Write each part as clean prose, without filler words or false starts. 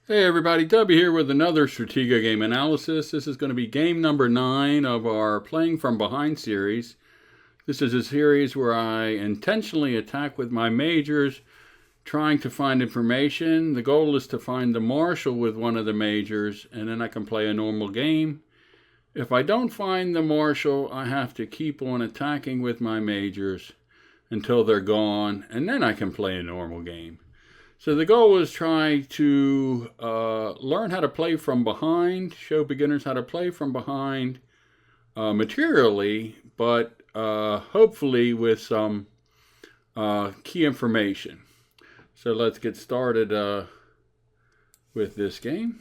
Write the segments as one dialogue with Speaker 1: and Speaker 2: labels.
Speaker 1: Hey everybody, W here with another Stratego game analysis. This is going to be game number 9 of our Playing From Behind series. This is a series where I intentionally attack with my majors, trying to find information. The goal is to find the marshal with one of the majors, and then I can play a normal game. If I don't find the marshal, I have to keep on attacking with my majors until they're gone, and then I can play a normal game. So the goal is try to learn how to play from behind, show beginners how to play from behind materially, but hopefully with some key information. So let's get started with this game.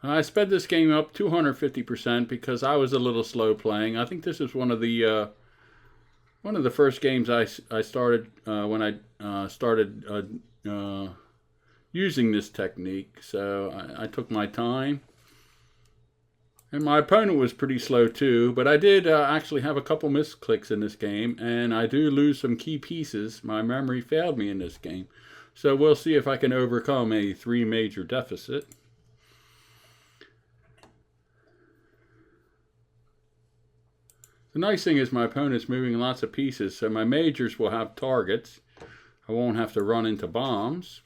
Speaker 1: I sped this game up 250% because I was a little slow playing. I think this is one of the first games I started when I started using this technique. So I took my time. And my opponent was pretty slow too, but I did actually have a couple misclicks in this game, and I do lose some key pieces. My memory failed me in this game. So we'll see if I can overcome a 3 major deficit. The nice thing is my opponent's moving lots of pieces, so my majors will have targets. I won't have to run into bombs.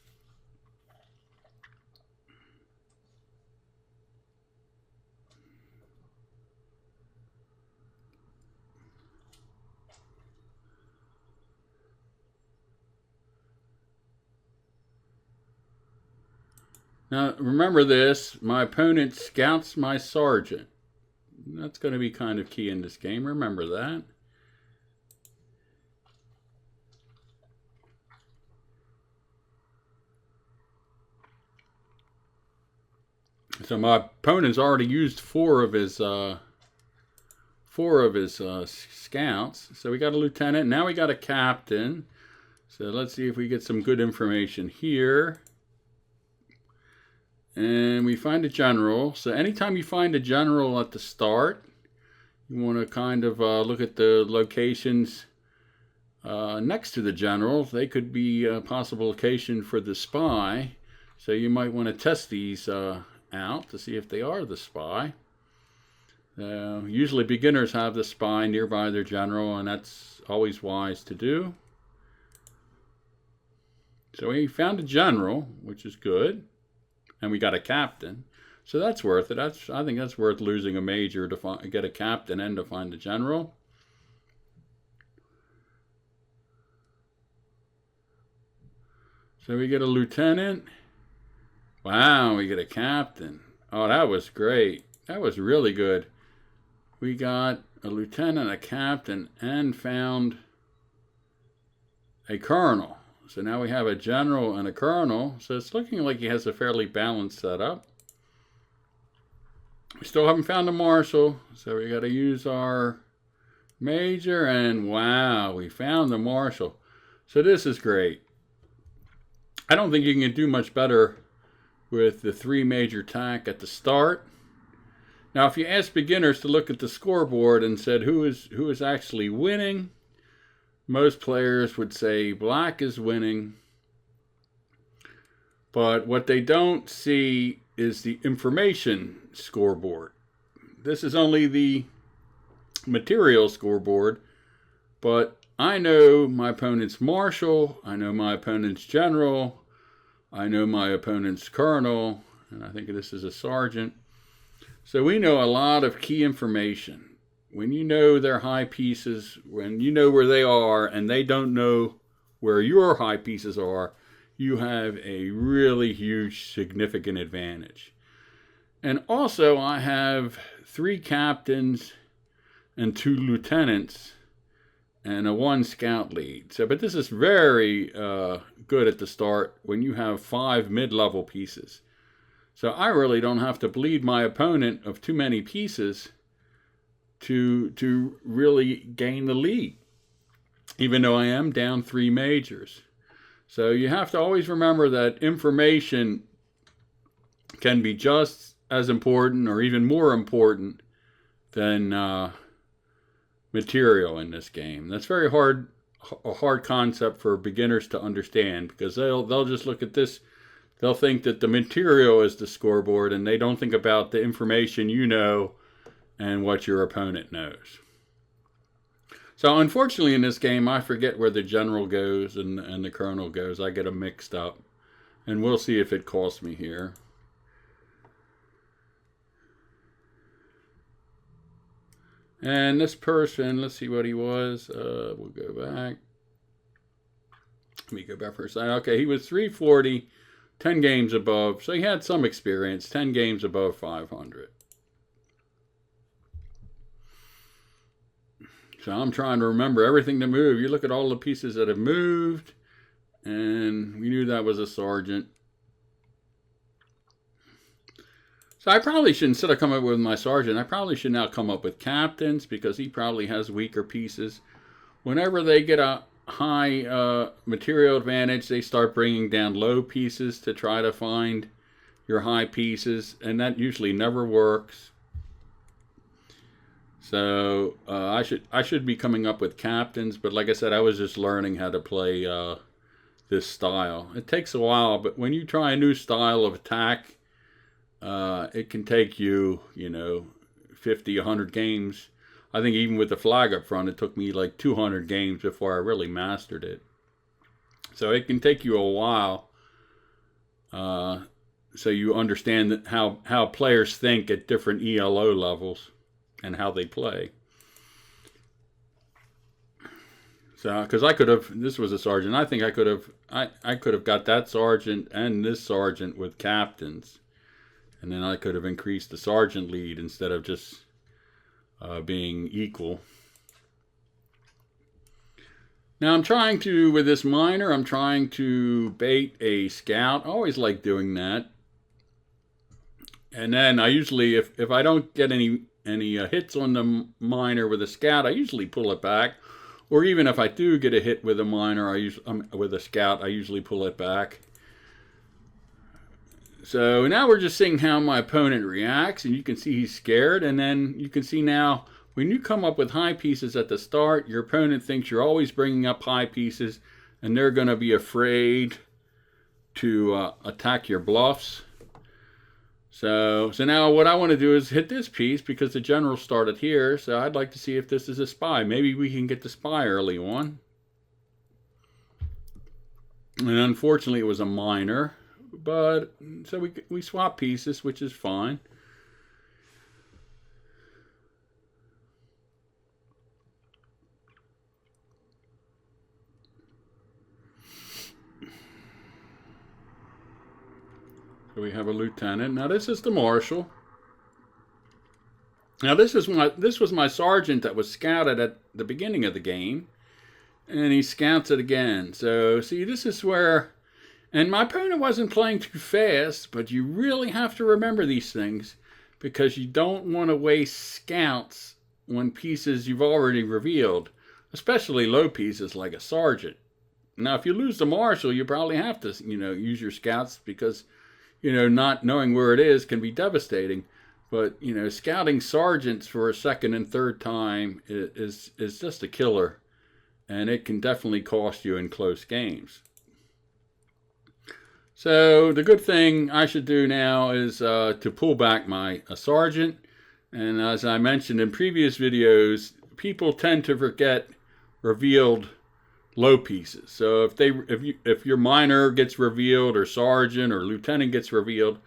Speaker 1: Now remember this, my opponent scouts my sergeant. That's going to be kind of key in this game. Remember that. So my opponent's already used four of his scouts. So we got a lieutenant. Now we got a captain. So let's see if we get some good information here. And we find a general. So anytime you find a general at the start, you want to kind of look at the locations next to the general. They could be a possible location for the spy. So you might want to test these out to see if they are the spy. Usually beginners have the spy nearby their general, and that's always wise to do. So we found a general, which is good. And we got a captain, so that's worth it. I think that's worth losing a major to get a captain and to find a general. So we get a lieutenant. Wow, we get a captain. Oh, that was great. That was really good. We got a lieutenant, a captain, and found a colonel. So now we have a general and a colonel. So it's looking like he has a fairly balanced setup. We still haven't found a marshal. So we got to use our major. And wow, we found the marshal. So this is great. I don't think you can do much better with the 3 major attack at the start. Now, if you ask beginners to look at the scoreboard and said who is actually winning, most players would say black is winning, but what they don't see is the information scoreboard. This is only the material scoreboard, but I know my opponent's marshal, I know my opponent's general, I know my opponent's colonel, and I think this is a sergeant. So we know a lot of key information. When you know their high pieces, when you know where they are and they don't know where your high pieces are, you have a really huge, significant advantage. And also I have 3 captains and 2 lieutenants and a 1 scout lead. So, but this is very good at the start when you have 5 mid-level pieces. So I really don't have to bleed my opponent of too many pieces to really gain the lead, even though I am down 3 majors. So you have to always remember that information can be just as important or even more important than material in this game. That's very hard a hard concept for beginners to understand, because they'll just look at this. They'll think that the material is the scoreboard, and they don't think about the information you know and what your opponent knows. So unfortunately in this game, I forget where the general goes and the colonel goes. I get them mixed up. And we'll see if it costs me here. And this person, let's see what he was. We'll go back. Let me go back for a second. Okay, he was 340, 10 games above. So he had some experience, 10 games above 500. So I'm trying to remember everything to move. You look at all the pieces that have moved, and we knew that was a sergeant. So I probably should, instead of coming up with my sergeant, I probably should now come up with captains, because he probably has weaker pieces. Whenever they get a high material advantage, they start bringing down low pieces to try to find your high pieces, and that usually never works. So I should be coming up with captains, but like I said, I was just learning how to play this style. It takes a while, but when you try a new style of attack, it can take you, 50, 100 games. I think even with the flag up front, it took me like 200 games before I really mastered it. So it can take you a while, so you understand that how players think at different ELO levels and how they play. So, because I could have, this was a sergeant, I think I could have got that sergeant and this sergeant with captains. And then I could have increased the sergeant lead instead of just being equal. Now I'm trying to, with this miner, I'm trying to bait a scout. I always like doing that. And then I usually, if I don't get any hits on the miner with a scout, I usually pull it back. Or even if I do get a hit with a miner, with a scout, I usually pull it back. So now we're just seeing how my opponent reacts, and you can see he's scared. And then you can see now, when you come up with high pieces at the start, your opponent thinks you're always bringing up high pieces, and they're going to be afraid to attack your bluffs. So now what I want to do is hit this piece, because the general started here. So I'd like to see if this is a spy. Maybe we can get the spy early on. And unfortunately, it was a miner. But so we swap pieces, which is fine. So we have a lieutenant. Now this is the marshal. Now this was my sergeant that was scouted at the beginning of the game, and he scouts it again. So see, this is where, and my opponent wasn't playing too fast, but you really have to remember these things, because you don't want to waste scouts on pieces you've already revealed, especially low pieces like a sergeant. Now if you lose the marshal, you probably have to use your scouts, because not knowing where it is can be devastating. But, scouting sergeants for a second and third time is just a killer. And it can definitely cost you in close games. So the good thing I should do now is to pull back my sergeant. And as I mentioned in previous videos, people tend to forget revealed low pieces. So if your minor gets revealed, or sergeant or lieutenant gets revealed,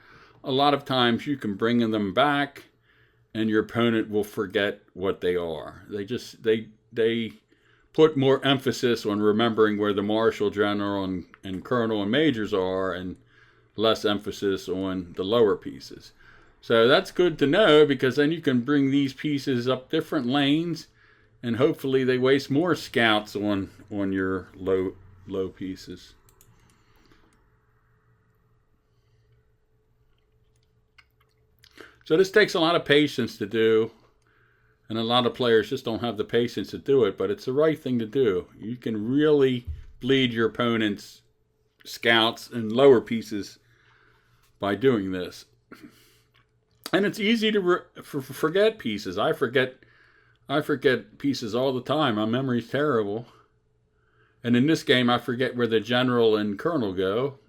Speaker 1: a lot of times you can bring them back and your opponent will forget what they are. They put more emphasis on remembering where the marshal, general, and colonel and majors are, and less emphasis on the lower pieces. So that's good to know, because then you can bring these pieces up different lanes, and hopefully they waste more scouts on your low pieces. So this takes a lot of patience to do, and a lot of players just don't have the patience to do it, but it's the right thing to do. You can really bleed your opponent's scouts and lower pieces by doing this. And it's easy to forget pieces. I forget pieces all the time. My memory's terrible. And in this game, I forget where the general and colonel go.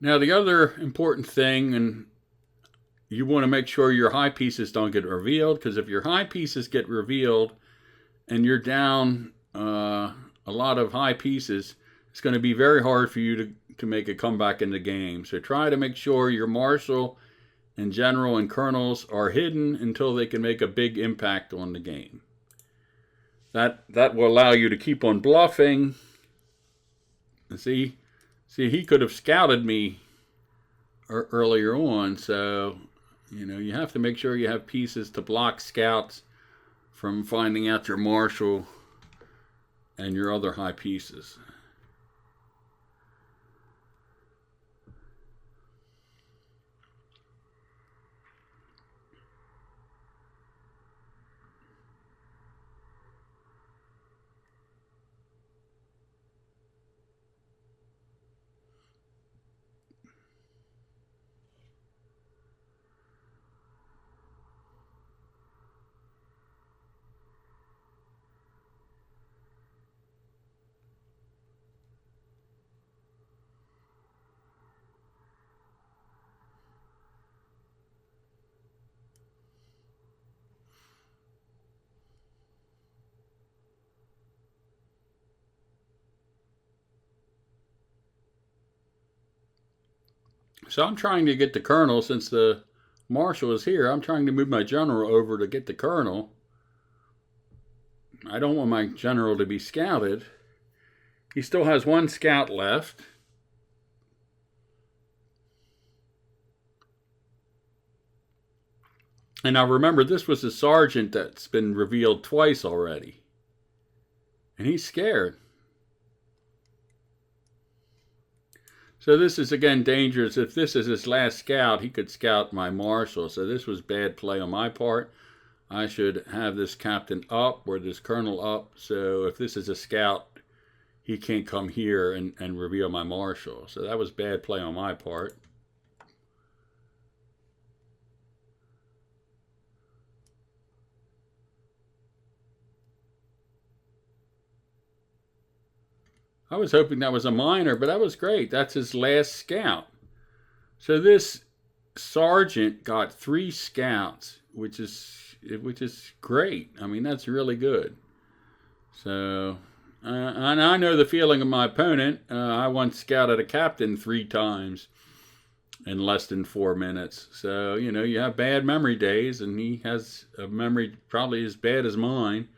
Speaker 1: Now, the other important thing, and you want to make sure your high pieces don't get revealed, because if your high pieces get revealed and you're down a lot of high pieces, it's going to be very hard for you to make a comeback in the game. So try to make sure your marshal and general and colonels are hidden until they can make a big impact on the game. That will allow you to keep on bluffing. See, he could have scouted me earlier on, so you have to make sure you have pieces to block scouts from finding out your marshal and your other high pieces. So I'm trying to get the colonel, since the marshal is here. I'm trying to move my general over to get the colonel. I don't want my general to be scouted. He still has one scout left. And now remember, this was a sergeant that's been revealed twice already. And he's scared. So this is, again, dangerous. If this is his last scout, he could scout my marshal. So this was bad play on my part. I should have this captain up or this colonel up. So if this is a scout, he can't come here and reveal my marshal. So that was bad play on my part. I was hoping that was a minor, but that was great. That's his last scout. So this sergeant got 3 scouts, which is great. I mean, that's really good. So, and I know the feeling of my opponent. I once scouted a captain 3 times in less than 4 minutes. So, you have bad memory days, and he has a memory probably as bad as mine.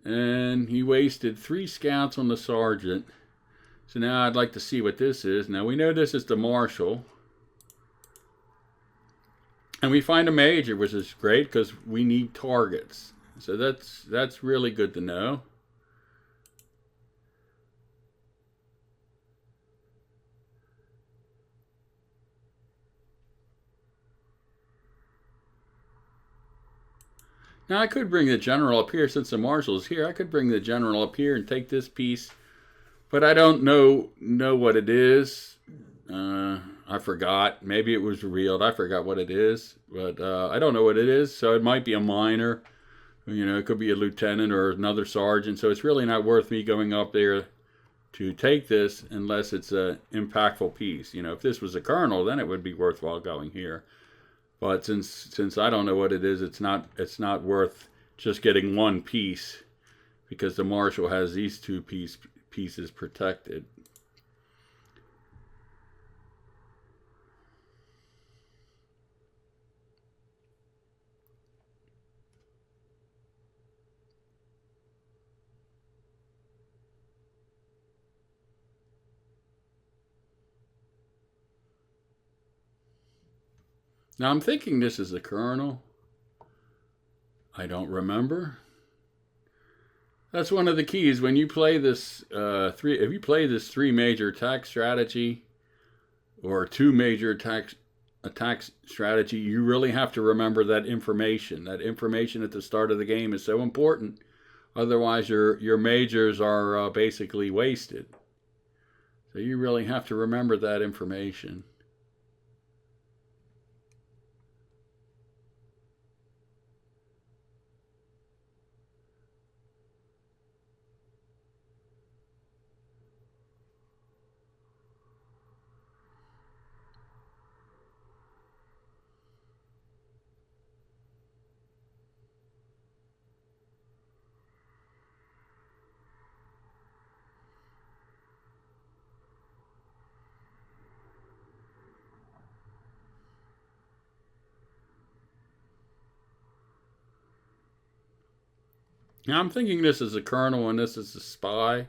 Speaker 1: And he wasted 3 scouts on the sergeant. So now I'd like to see what this is. Now we know this is the marshal. And we find a major, which is great because we need targets. So that's really good to know. Now I could bring the general up here, since the marshal is here. I could bring the general up here and take this piece, but I don't know what it is. I forgot. Maybe it was revealed. I forgot what it is, but I don't know what it is. So it might be a minor. It could be a lieutenant or another sergeant. So it's really not worth me going up there to take this unless it's an impactful piece. If this was a colonel, then it would be worthwhile going here. But since I don't know what it is, it's not worth just getting one piece, because the marshal has these 2 pieces protected. Now I'm thinking this is the colonel. I don't remember. That's one of the keys when you play this if you play this 3 major attack strategy or 2 major attack strategy, you really have to remember that information. That information at the start of the game is so important. Otherwise, your majors are basically wasted. So you really have to remember that information. Now I'm thinking this is a colonel and this is a spy.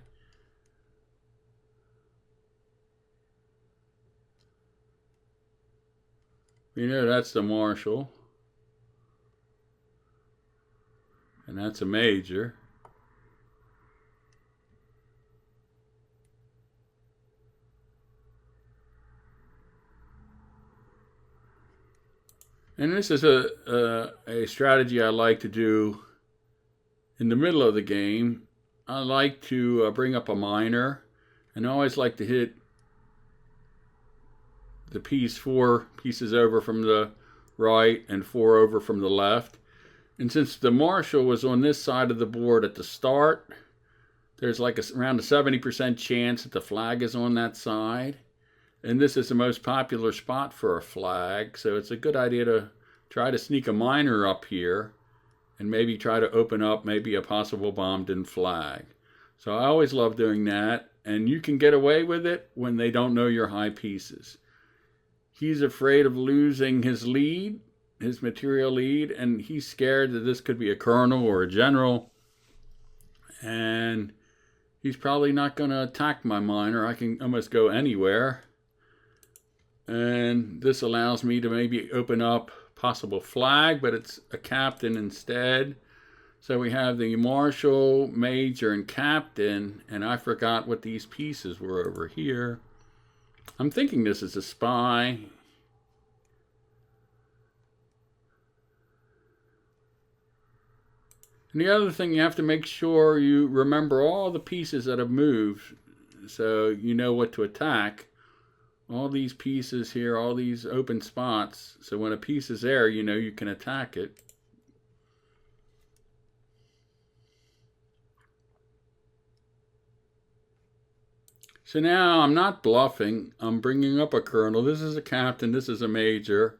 Speaker 1: You know that's the marshal. And that's a major. And this is a strategy I like to do in the middle of the game. I like to bring up a minor, and I always like to hit the piece 4 pieces over from the right and 4 over from the left. And since the marshal was on this side of the board at the start, there's like around a 70% chance that the flag is on that side. And this is the most popular spot for a flag, so it's a good idea to try to sneak a minor up here and maybe try to open up maybe a possible bombed-in flag. So I always love doing that, and you can get away with it when they don't know your high pieces. He's afraid of losing his lead, his material lead, and he's scared that this could be a colonel or a general, and he's probably not going to attack my minor. I can almost go anywhere. And this allows me to maybe open up possible flag, but it's a captain instead. So we have the marshal, major, and captain, and I forgot what these pieces were over here. I'm thinking this is a spy. And the other thing, you have to make sure you remember all the pieces that have moved so you know what to attack. All these pieces here, all these open spots. So when a piece is there, you know you can attack it. So now I'm not bluffing. I'm bringing up a colonel. This is a captain, this is a major,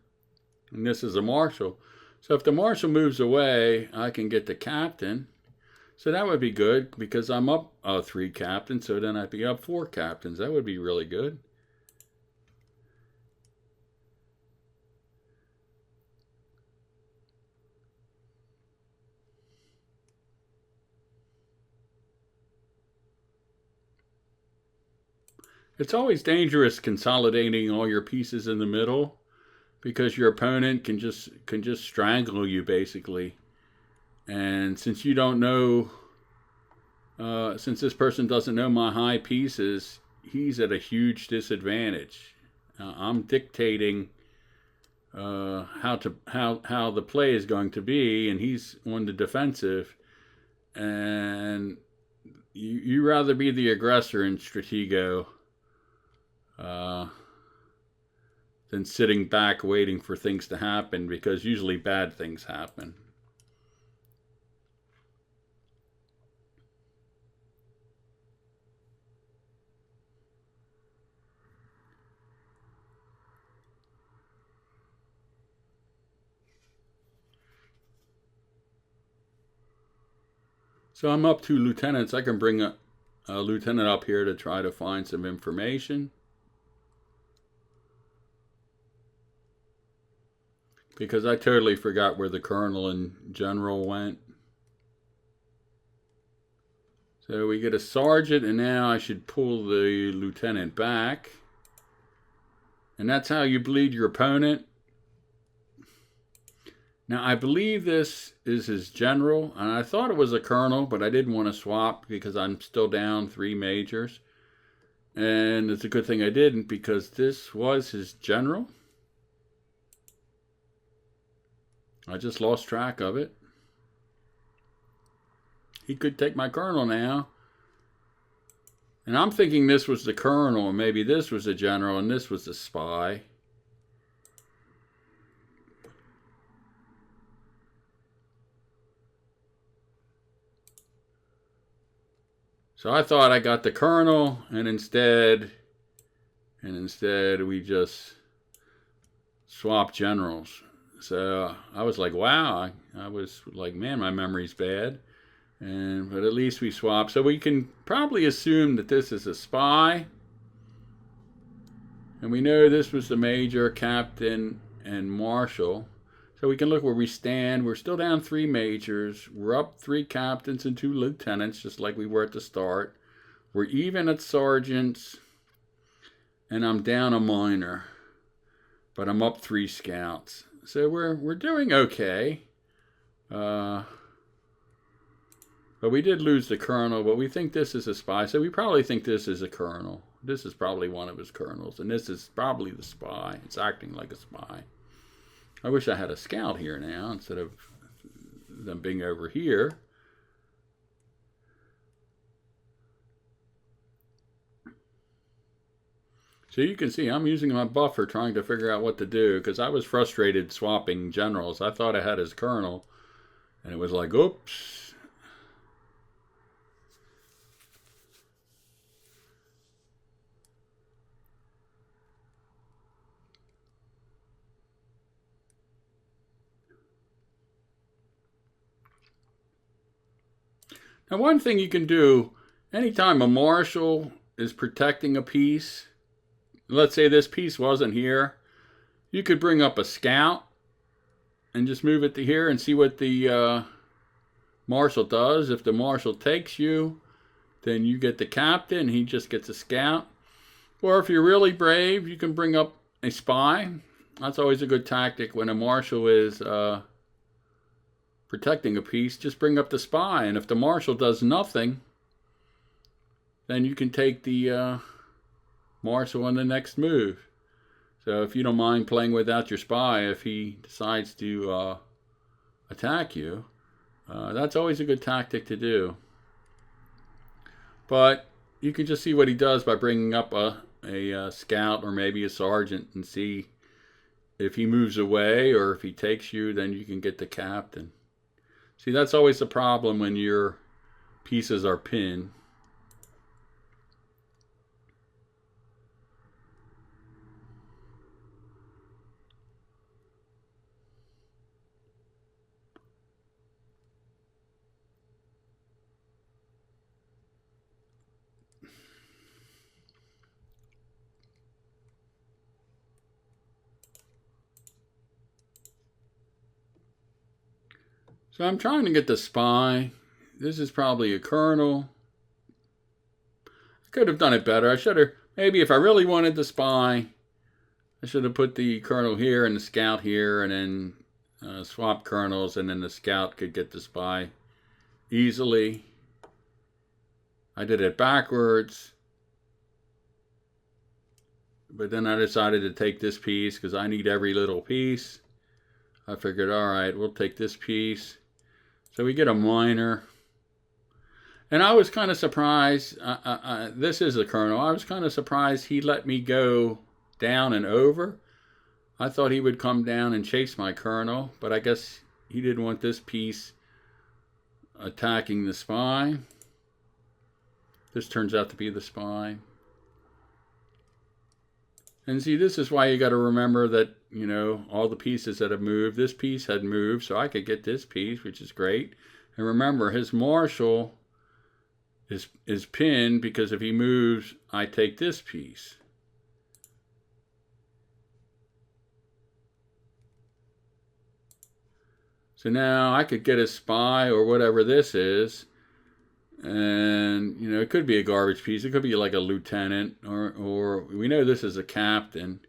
Speaker 1: and this is a marshal. So if the marshal moves away, I can get the captain. So that would be good because I'm up 3 captains, so then I'd be up 4 captains. That would be really good. It's always dangerous consolidating all your pieces in the middle because your opponent can just strangle you basically. And since you don't know, since this person doesn't know my high pieces, he's at a huge disadvantage. I'm dictating how the play is going to be, and he's on the defensive. And you rather be the aggressor in Stratego than sitting back waiting for things to happen, because usually bad things happen. So I'm up 2 lieutenants. I can bring a lieutenant up here to try to find some information. Because I totally forgot where the colonel and general went. So we get a sergeant, and now I should pull the lieutenant back. And that's how you bleed your opponent. Now I believe this is his general, and I thought it was a colonel, but I didn't want to swap because I'm still down 3 majors. And it's a good thing I didn't, because this was his general. I just lost track of it. He could take my colonel now. And I'm thinking this was the colonel, and maybe this was the general, and this was the spy. So I thought I got the colonel, and instead we just swapped generals. So I was like, wow. I was like, man, my memory's bad. But at least we swapped. So we can probably assume that this is a spy. And we know this was the major, captain, and marshal. So we can look where we stand. We're still down 3 majors. We're up 3 captains and 2 lieutenants, just like we were at the start. We're even at sergeants. And I'm down a minor. But I'm up 3 scouts. So we're doing okay. But we did lose the colonel, but we think this is a spy. So we probably think this is a colonel. This is probably one of his colonels. And this is probably the spy. It's acting like a spy. I wish I had a scout here now instead of them being over here. So you can see I'm using my buffer trying to figure out what to do because I was frustrated swapping generals. I thought I had his colonel, and it was like, oops. Now, one thing you can do, anytime a marshal is protecting a piece, let's say this piece wasn't here, you could bring up a scout and just move it to here and see what the marshal does. If the marshal takes you, then you get the captain, he just gets a scout. Or if you're really brave, you can bring up a spy. That's always a good tactic when a marshal is protecting a piece. Just bring up the spy, and if the marshal does nothing, then you can take the marshal on the next move. So if you don't mind playing without your spy, if he decides to attack you, that's always a good tactic to do. But you can just see what he does by bringing up a scout or maybe a sergeant and see if he moves away, or if he takes you, then you can get the captain. See, that's always the problem when your pieces are pinned. So I'm trying to get the spy. This is probably a colonel. I could have done it better. I should have, maybe if I really wanted the spy, I should have put the colonel here and the scout here, and then swap colonels, and then the scout could get the spy easily. I did it backwards. But then I decided to take this piece because I need every little piece. I figured, all right, we'll take this piece. So we get a minor. And I was kind of surprised. This is the colonel. I was kind of surprised he let me go down and over. I thought he would come down and chase my colonel, but I guess he didn't want this piece attacking the spy. This turns out to be the spy. And see, this is why you got to remember that, you know, all the pieces that have moved. This piece had moved, so I could get this piece, which is great. And remember, his marshal is pinned because if he moves, I take this piece. So now I could get a spy or whatever this is. And, you know, it could be a garbage piece. It could be like a lieutenant, or we know this is a captain.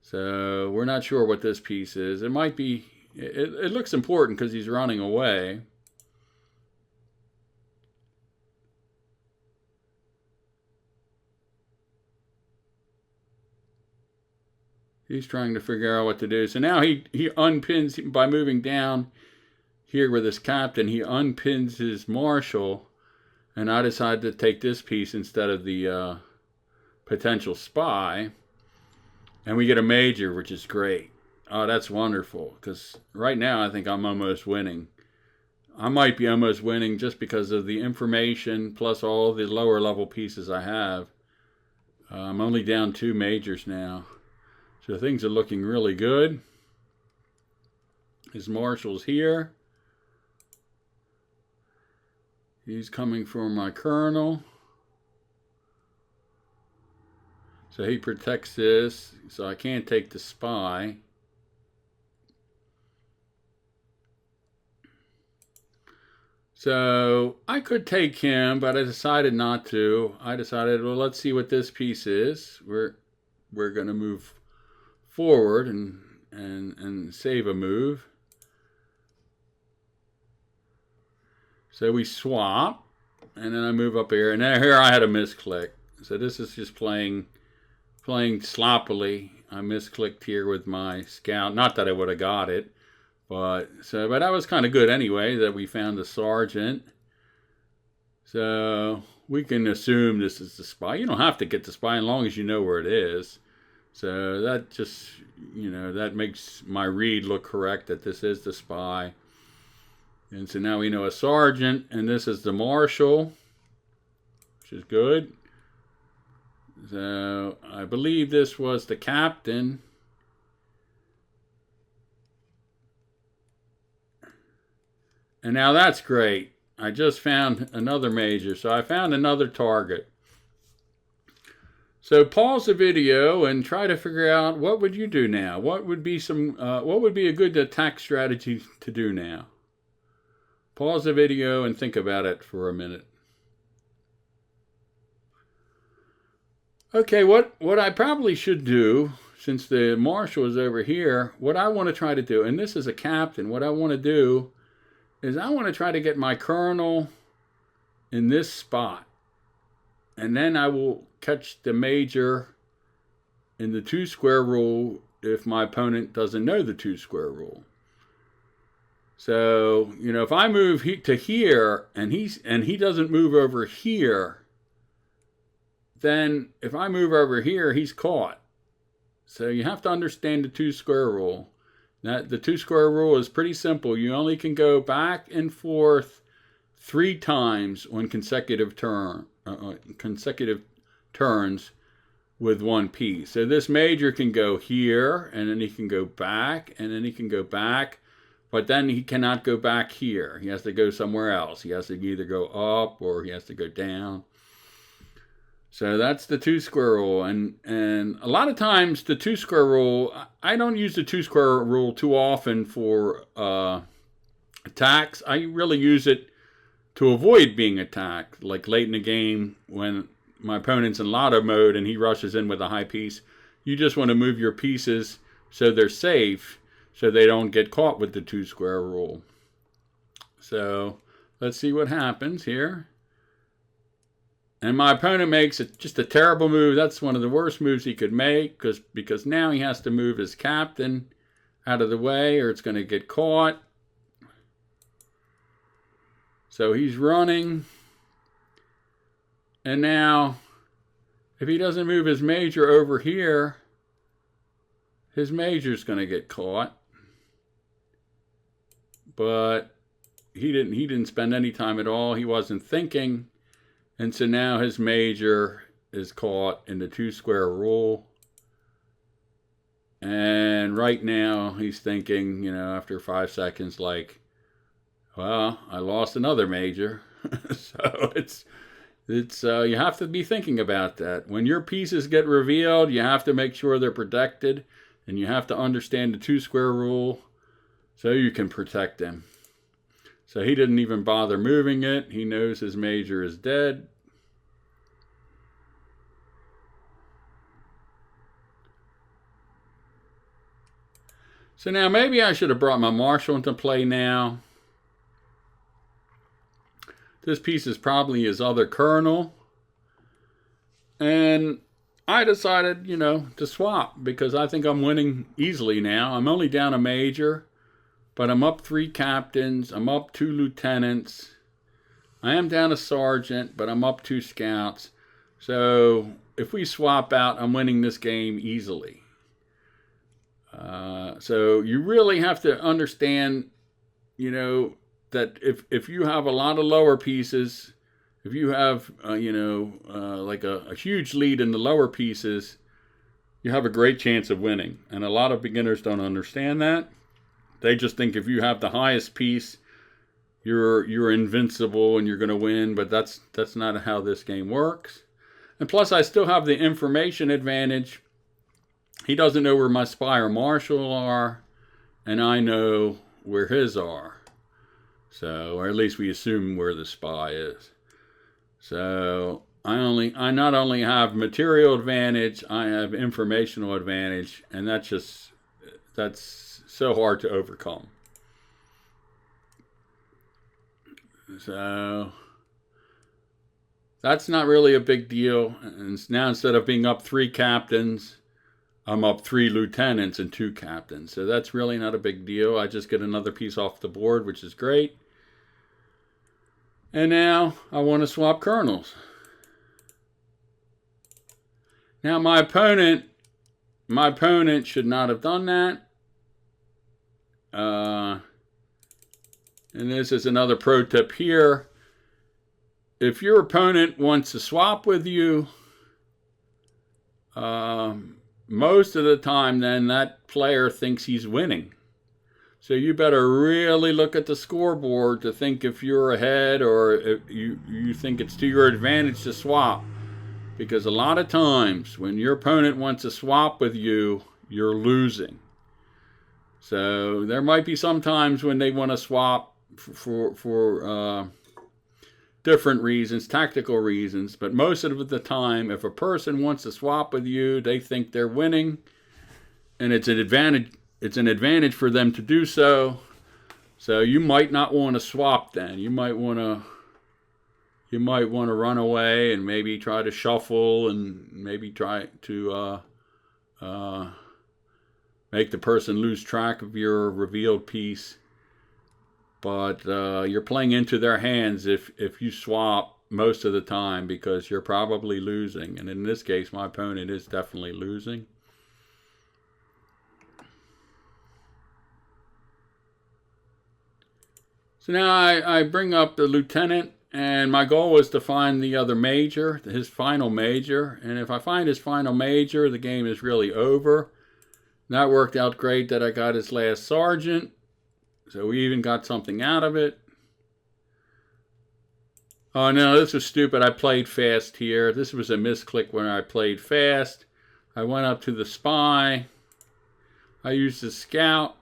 Speaker 1: So we're not sure what this piece is. It might be, it looks important because he's running away. He's trying to figure out what to do. So now he unpins, by moving down here with his captain, he unpins his marshal. And I decided to take this piece instead of the potential spy. And we get a major, which is great. Oh, that's wonderful. Because right now I think I'm almost winning. I might be almost winning just because of the information plus all the lower level pieces I have. I'm only down 2 majors now. So things are looking really good. His marshal's here. He's coming for my colonel. So he protects this, so I can't take the spy. So I could take him, but I decided not to. I decided, well, let's see what this piece is. We're going to move forward and save a move. So we swap, and then I move up here, and here I had a misclick. So this is just playing sloppily. I misclicked here with my scout. Not that I would have got it, but that was kind of good anyway. That we found the sergeant. So we can assume this is the spy. You don't have to get the spy as long as you know where it is. So that just that makes my read look correct that this is the spy. And so now we know a sergeant, and this is the marshal, which is good. So I believe this was the captain. And now that's great. I just found another major, so I found another target. So pause the video and try to figure out what would you do now. What would be a good attack strategy to do now? Pause the video and think about it for a minute. Okay, what I probably should do, since the marshal is over here, what I want to try to do, and this is a captain, what I want to do is I want to try to get my colonel in this spot. And then I will catch the major in the 2 square rule if my opponent doesn't know the 2 square rule. So, if I move to here and he doesn't move over here, then if I move over here, he's caught. So you have to understand the 2 square rule. The 2 square rule is pretty simple. You only can go back and forth 3 times on consecutive turns with 1 piece. So this major can go here, and then he can go back, and then he can go back. But then he cannot go back here. He has to go somewhere else. He has to either go up or he has to go down. So that's the 2 square rule. And a lot of times the 2 square rule, I don't use the 2 square rule too often for attacks. I really use it to avoid being attacked. Like late in the game when my opponent's in lotto mode and he rushes in with a high piece. You just want to move your pieces so they're safe, so they don't get caught with the 2 square rule. So let's see what happens here. And my opponent makes just a terrible move. That's one of the worst moves he could make because now he has to move his captain out of the way or it's going to get caught. So he's running. And now if he doesn't move his major over here, his major's going to get caught. But he didn't spend any time at all. He wasn't thinking. And so now his major is caught in the 2 square rule. And right now he's thinking, after 5 seconds, like, well, I lost another major. So it's you have to be thinking about that. When your pieces get revealed, you have to make sure they're protected. And you have to understand the 2 square rule so you can protect them. So he didn't even bother moving it. He knows his major is dead. So now maybe I should have brought my marshal into play now. This piece is probably his other colonel. And I decided, to swap because I think I'm winning easily now. I'm only down a major, but I'm up 3 captains. I'm up 2 lieutenants. I am down a sergeant, but I'm up 2 scouts. So if we swap out, I'm winning this game easily. So you really have to understand, that if you have a lot of lower pieces, if you have, like a huge lead in the lower pieces, you have a great chance of winning. And a lot of beginners don't understand that. They just think if you have the highest piece, you're invincible and you're going to win. But that's not how this game works. And plus, I still have the information advantage. He doesn't know where my spy or marshal are, and I know where his are. So, or at least we assume where the spy is. So I not only have material advantage, I have informational advantage, and that's so hard to overcome. So that's not really a big deal. And now instead of being up 3 captains, I'm up 3 lieutenants and 2 captains. So that's really not a big deal. I just get another piece off the board, which is great. And now I want to swap colonels. Now my opponent should not have done that. And this is another pro tip here. If your opponent wants to swap with you, most of the time then that player thinks he's winning. So you better really look at the scoreboard to think if you're ahead or if you think it's to your advantage to swap. Because a lot of times when your opponent wants to swap with you, you're losing. So there might be some times when they want to swap for different reasons, tactical reasons. But most of the time, if a person wants to swap with you, they think they're winning. And it's an advantage for them to do so. So you might not want to swap then. You might want to run away and maybe try to shuffle and maybe try to make the person lose track of your revealed piece. But you're playing into their hands if you swap most of the time because you're probably losing. And in this case, my opponent is definitely losing. So now I bring up the lieutenant, and my goal was to find the other major, his final major. And if I find his final major, the game is really over. And that worked out great that I got his last sergeant. So we even got something out of it. Oh no, this was stupid. I played fast here. This was a misclick when I played fast. I went up to the spy. I used the scout.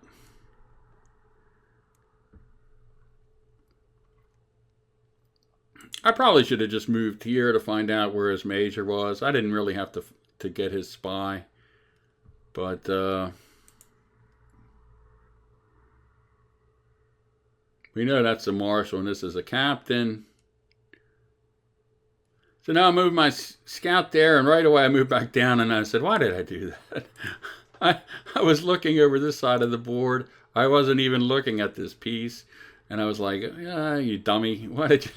Speaker 1: I probably should have just moved here to find out where his major was. I didn't really have to get his spy. But we know that's a marshal and this is a captain. So now I moved my scout there, and right away I moved back down, and I said, why did I do that? I was looking over this side of the board. I wasn't even looking at this piece. And I was like, yeah, you dummy. Why did you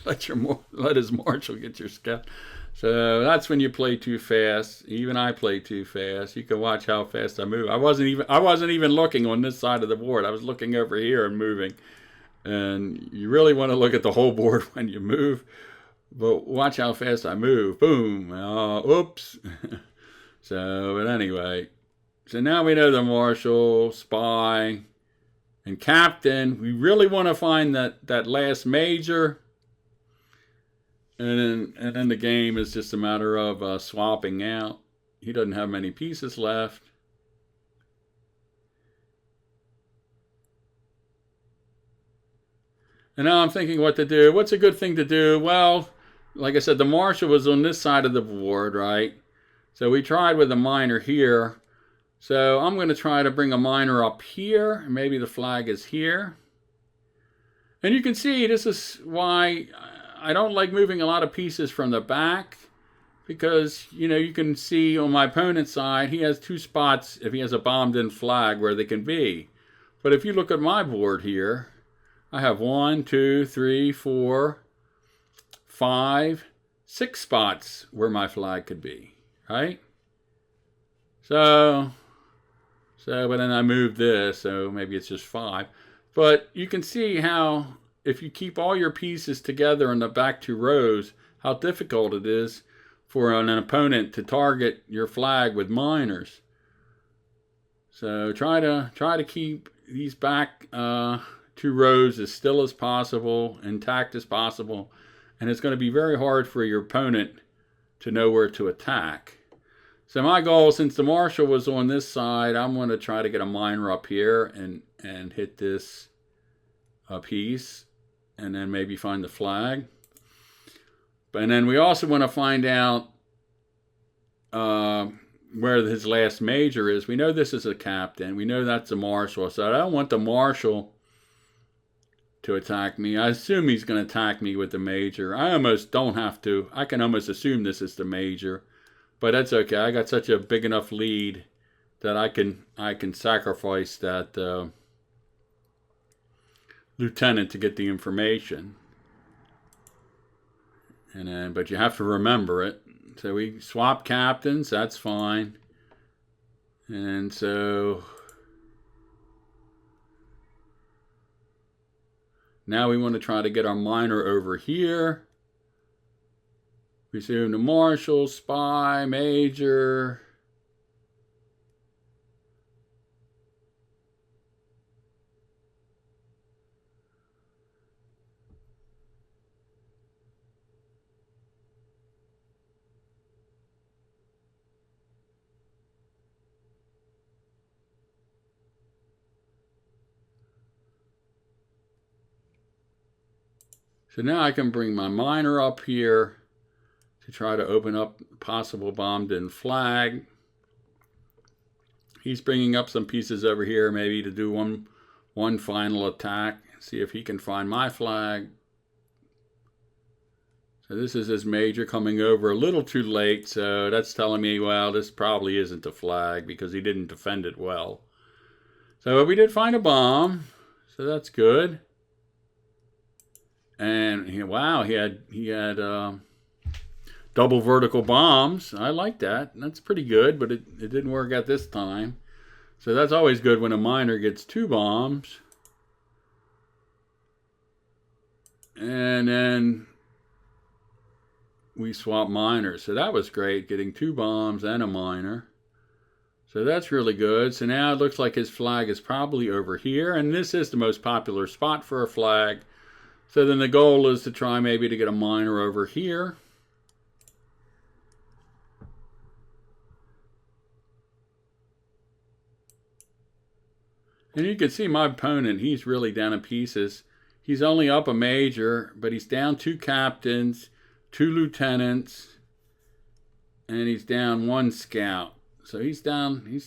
Speaker 1: let his marshal get your scout? So that's when you play too fast. Even I play too fast. You can watch how fast I move. I wasn't even looking on this side of the board. I was looking over here and moving. And you really want to look at the whole board when you move. But watch how fast I move. Boom. Oops. But anyway. So now we know the marshal, spy, and captain. We really want to find that last major. And then the game is just a matter of swapping out. He doesn't have many pieces left. And now I'm thinking what to do. What's a good thing to do? Well, like I said, the marshal was on this side of the board, right? So we tried with a minor here. So I'm going to try to bring a minor up here. Maybe the flag is here. And you can see this is why I don't like moving a lot of pieces from the back. Because, you can see on my opponent's side, he has 2 spots if he has a bombed-in flag where they can be. But if you look at my board here, I have 1, 2, 3, 4, 5, 6 spots where my flag could be, right? So, but then I moved this, so maybe it's just 5. But you can see how, if you keep all your pieces together in the back 2 rows, how difficult it is for an opponent to target your flag with miners. So try to keep these back 2 rows as still as possible, intact as possible, and it's going to be very hard for your opponent to know where to attack. So my goal, since the marshal was on this side, I'm going to try to get a miner up here and hit this piece, and then maybe find the flag. And then we also want to find out where his last major is. We know this is a captain. We know that's a marshal. So I don't want the marshal to attack me. I assume he's going to attack me with the major. I almost don't have to. I can almost assume this is the major. But that's okay. I got such a big enough lead that I can sacrifice that lieutenant to get the information. And then, but you have to remember it. So we swap captains, that's fine. And so now we want to try to get our miner over here. Resume the marshal, spy, major. So now I can bring my miner up here to try to open up possible bombed-in flag. He's bringing up some pieces over here, maybe to do one final attack. See if he can find my flag. So this is his major coming over a little too late, so that's telling me, well, this probably isn't a flag because he didn't defend it well. So we did find a bomb, so that's good. And wow, he had double vertical bombs. I like that. That's pretty good, but it didn't work out this time. So that's always good when a miner gets 2 bombs. And then we swap miners. So that was great, getting 2 bombs and a miner. So that's really good. So now it looks like his flag is probably over here. And this is the most popular spot for a flag. So then the goal is to try maybe to get a miner over here. And you can see my opponent, he's really down in pieces. He's only up a major, but he's down 2 captains, 2 lieutenants, and he's down 1 scout. So he's down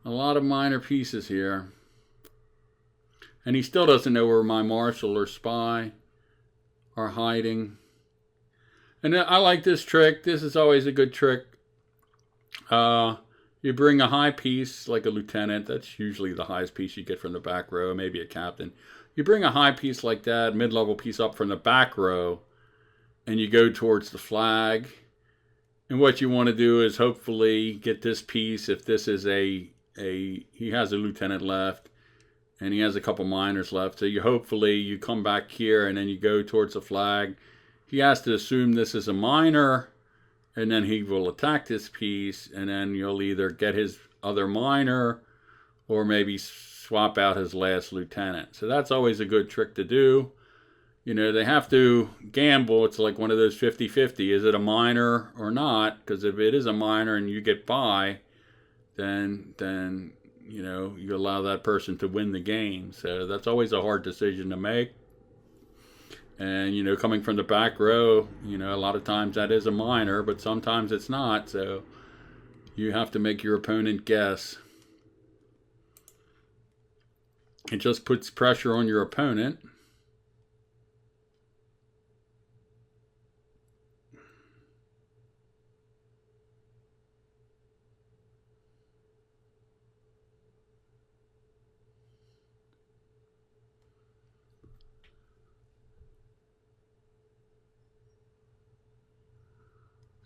Speaker 1: a lot of minor pieces here. And he still doesn't know where my marshal or spy are hiding. And I like this trick. This is always a good trick. You bring a high piece, like a lieutenant. That's usually the highest piece you get from the back row, maybe a captain. You bring a high piece like that, mid-level piece up from the back row, and you go towards the flag. And what you want to do is hopefully get this piece, if this is he has a lieutenant left, and he has a couple miners left. So you come back here and then you go towards the flag. He has to assume this is a miner, and then he will attack this piece, and then you'll either get his other miner or maybe swap out his last lieutenant. So that's always a good trick to do. You know, they have to gamble. It's like one of those 50-50. Is it a miner or not? Because if it is a miner and you get by, then you know, you allow that person to win the game. So that's always a hard decision to make. And, you know, coming from the back row, you know, a lot of times that is a miner, but sometimes it's not. So you have to make your opponent guess. It just puts pressure on your opponent.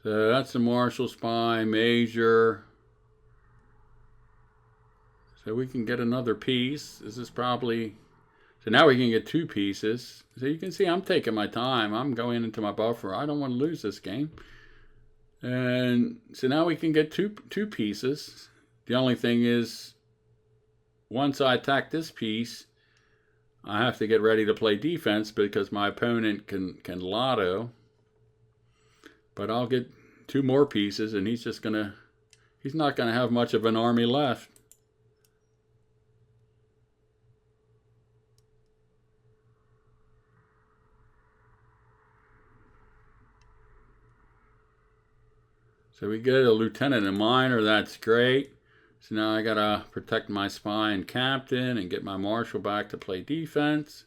Speaker 1: So that's the marshal, spy, major. So we can get another piece. This is probably... So now we can get 2 pieces. So you can see I'm taking my time. I'm going into my buffer. I don't want to lose this game. And so now we can get two pieces. The only thing is, once I attack this piece, I have to get ready to play defense because my opponent can lotto. But I'll get 2 more pieces, and he's not gonna have much of an army left. So we get a lieutenant and minor, that's great. So now I gotta protect my spy and captain and get my marshal back to play defense.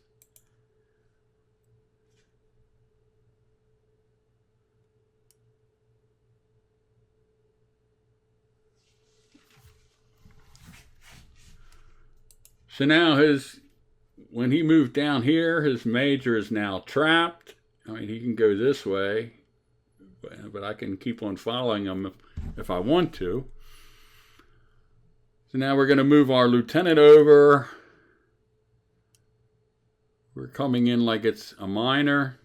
Speaker 1: So now when he moved down here, his major is now trapped. I mean, he can go this way, but I can keep on following him if I want to. So now we're going to move our lieutenant over. We're coming in like it's a minor.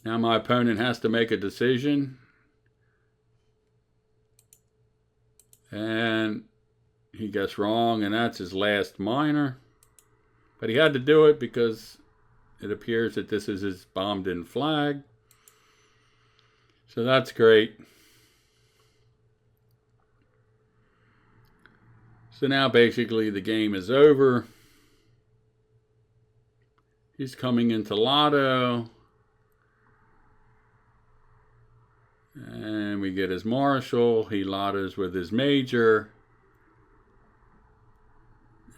Speaker 1: Now my opponent has to make a decision. And he gets wrong, and that's his last minor. But he had to do it because it appears that this is his bombed-in flag. So that's great. So now basically the game is over. He's coming into lotto. And we get his marshal. He lottos with his major.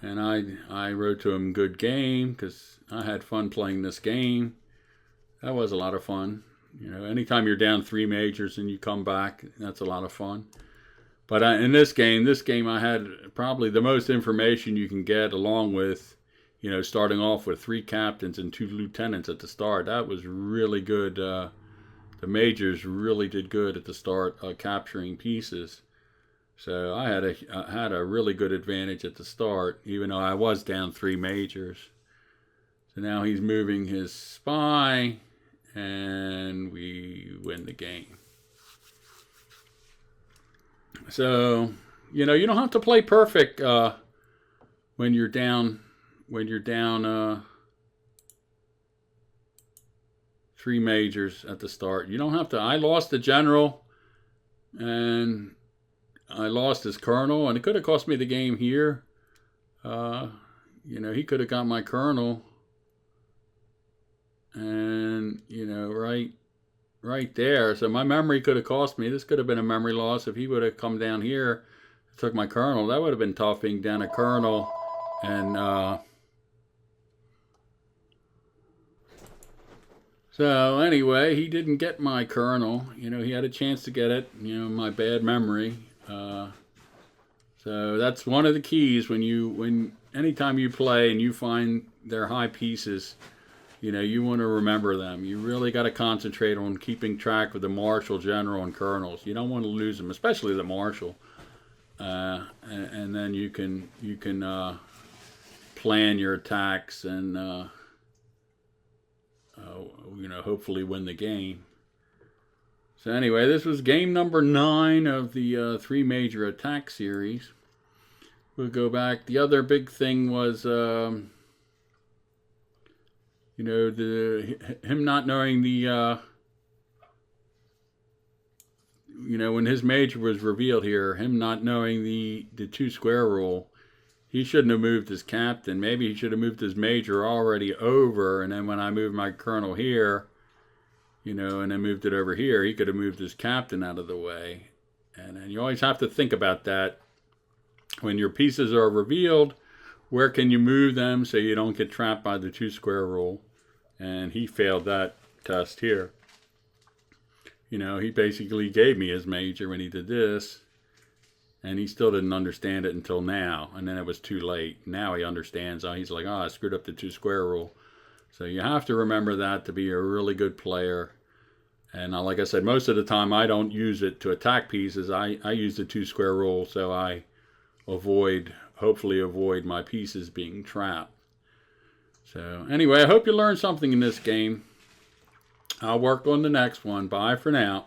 Speaker 1: And I wrote to him, good game, because I had fun playing this game. That was a lot of fun. You know, anytime you're down 3 majors and you come back, that's a lot of fun. But in this game I had probably the most information you can get, along with, you know, starting off with 3 captains and 2 lieutenants at the start. That was really good. The majors really did good at the start, capturing pieces. So I had a really good advantage at the start, even though I was down 3 majors. So now he's moving his spy, and we win the game. So, you know, you don't have to play perfect when you're down 3 majors at the start. You don't have to. I lost the general, and I lost his colonel, and it could have cost me the game here. You know, he could have got my colonel, and, you know, right there. So my memory could have cost me. This could have been a memory loss if he would have come down here, took my colonel. That would have been tough, being down a colonel, and so anyway, he didn't get my colonel. You know, he had a chance to get it. You know, my bad memory. So that's one of the keys anytime you play and you find their high pieces, you know, you want to remember them. You really got to concentrate on keeping track of the marshal, general, and colonels. You don't want to lose them, especially the marshal. And then you can plan your attacks and you know, hopefully win the game. So anyway, this was game number 9 of the 3 major attack series. We'll go back. The other big thing was, you know, him not knowing the, you know, when his major was revealed here, him not knowing the 2 square rule. He shouldn't have moved his captain. Maybe he should have moved his major already over, and then when I moved my colonel here, you know, and then moved it over here, he could have moved his captain out of the way. And you always have to think about that. When your pieces are revealed, where can you move them so you don't get trapped by the 2 square rule? And he failed that test here. You know, he basically gave me his major when he did this, and he still didn't understand it until now. And then it was too late. Now he understands. He's like, I screwed up the 2 square rule. So you have to remember that to be a really good player. And like I said, most of the time I don't use it to attack pieces. I use the 2 square rule so I hopefully avoid my pieces being trapped. So anyway, I hope you learned something in this game. I'll work on the next one. Bye for now.